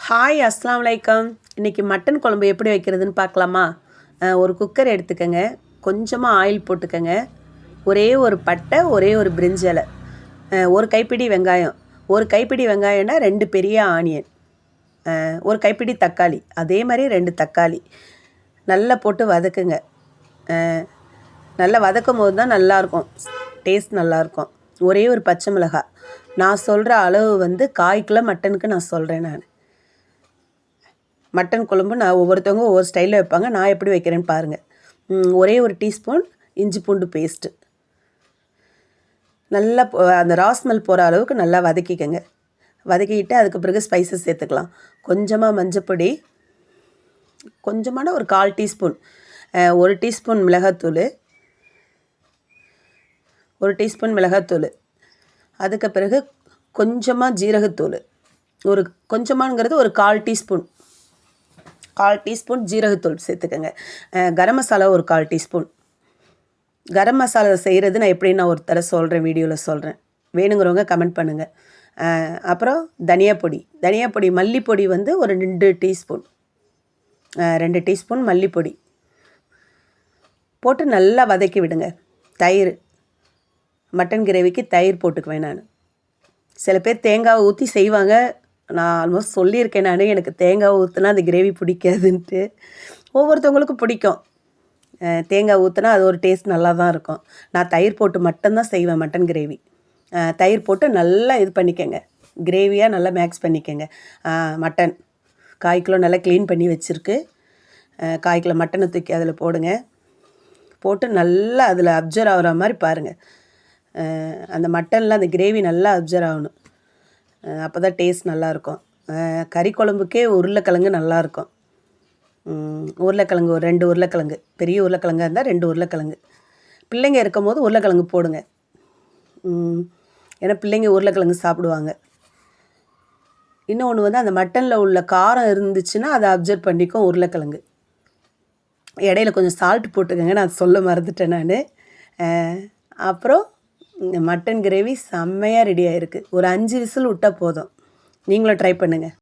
Hi அஸ்ஸலாமு அலைக்கும். இன்றைக்கி மட்டன் குழம்பு எப்படி வைக்கிறதுன்னு பார்க்கலாமா? ஒரு குக்கர் எடுத்துக்கங்க, கொஞ்சமாக ஆயில் போட்டுக்கங்க, ஒரே ஒரு பட்டை, ஒரே ஒரு பிரிஞ்சி இலை, ஒரு கைப்பிடி வெங்காயம், ஒரு கைப்பிடி வெங்காயம்னா 2 பெரிய ஆனியன், ஒரு கைப்பிடி தக்காளி, அதே மாதிரி 2 தக்காளி நல்லா போட்டு வதக்குங்க. நல்லா வதக்கும் போது தான் நல்லாயிருக்கும், டேஸ்ட் நல்லாயிருக்கும். ஒரே ஒரு பச்சை மிளகாய். நான் சொல்கிற அளவு வந்து 1/4 கிலோ மட்டனுக்கு நான் சொல்கிறேன். மட்டன் குழம்பு நான் ஒவ்வொருத்தவங்க ஒவ்வொரு ஸ்டைலில் வைப்பாங்க, நான் எப்படி வைக்கிறேன்னு பாருங்கள். ஒரே ஒரு டீஸ்பூன் இஞ்சி பூண்டு பேஸ்ட்டு நல்லா அந்த ராஸ்மெல் போகிற அளவுக்கு நல்லா வதக்கிக்கங்க. வதக்கிக்கிட்டு அதுக்கு பிறகு ஸ்பைசஸ் சேர்த்துக்கலாம். கொஞ்சமாக மஞ்சப்பொடி, கொஞ்சமான ஒரு 1/4 டீஸ்பூன், 1 டீஸ்பூன் மிளகாத்தூள், 1 டீஸ்பூன் மிளகாத்தூள், அதுக்கு பிறகு கொஞ்சமாக ஜீரகத்தூள், ஒரு கொஞ்சமானங்கிறது ஒரு 1/4 டீஸ்பூன், 1/4 டீஸ்பூன் ஜீரகத்தூள் சேர்த்துக்கங்க. கரம் மசாலா ஒரு 1/4 டீஸ்பூன். கரம் மசாலா செய்கிறது நான் எப்படின்னு நான் ஒரு தடவை சொல்கிறேன், வீடியோவில் சொல்கிறேன், வேணுங்கிறவங்க கமெண்ட் பண்ணுங்கள். அப்புறம் தனியா பொடி, மல்லிப்பொடி வந்து ஒரு 2 டீஸ்பூன், 2 டீஸ்பூன் மல்லிப்பொடி போட்டு நல்லா வதக்கி விடுங்க. தயிர், மட்டன் கிரேவிக்கு தயிர் போட்டுக்குவேன் நான். சில பேர் தேங்காய் ஊற்றி செய்வாங்க, நான் ஆல்மோஸ்ட் சொல்லியிருக்கேன். எனக்கு தேங்காய் ஊற்றினா அந்த கிரேவி பிடிக்காதுன்ட்டு. ஒவ்வொருத்தவங்களுக்கும் பிடிக்கும். தேங்காய் ஊற்றினா அது ஒரு டேஸ்ட் நல்லா தான் இருக்கும். நான் தயிர் போட்டு மட்டும்தான் செய்வேன் மட்டன் கிரேவி. தயிர் போட்டு நல்லா இது பண்ணிக்கங்க, கிரேவியாக நல்லா மேக்ஸ் பண்ணிக்கங்க. மட்டன் 1/4 கிலோ நல்லா க்ளீன் பண்ணி வச்சுருக்கு. 1/4 கிலோ மட்டனை தூக்கி அதில் போடுங்க. போட்டு நல்லா அதில் அப்சர்வ் ஆகிற மாதிரி பாருங்கள். அந்த மட்டனில் அந்த கிரேவி நல்லா அப்சர்வ் ஆகணும், அப்போ தான் டேஸ்ட் நல்லாயிருக்கும். கறி குழம்புக்கே உருளைக்கிழங்கு நல்லாயிருக்கும். உருளைக்கிழங்கு ஒரு 2 உருளைக்கிழங்கு, பெரிய உருளைக்கிழங்காக இருந்தால் 2 உருளைக்கிழங்கு. பிள்ளைங்க இருக்கும் போது உருளைக்கிழங்கு போடுங்க, ஏன்னா பிள்ளைங்க உருளைக்கிழங்கு சாப்பிடுவாங்க. இன்னொன்று வந்து அந்த மட்டனில் உள்ள காரம் இருந்துச்சுன்னா அதை அப்சர்வ் பண்ணிக்கும் உருளைக்கிழங்கு. இடையில கொஞ்சம் சால்ட் போட்டுக்கோங்க, நான் சொல்ல மறந்துட்டேன் நான். அப்புறம் மட்டன் கிரேவி செம்மையாக ரெடி ஆகிருக்கு. ஒரு 5 விசில் விட்டால் போதும். நீங்களும் ட்ரை பண்ணுங்கள்.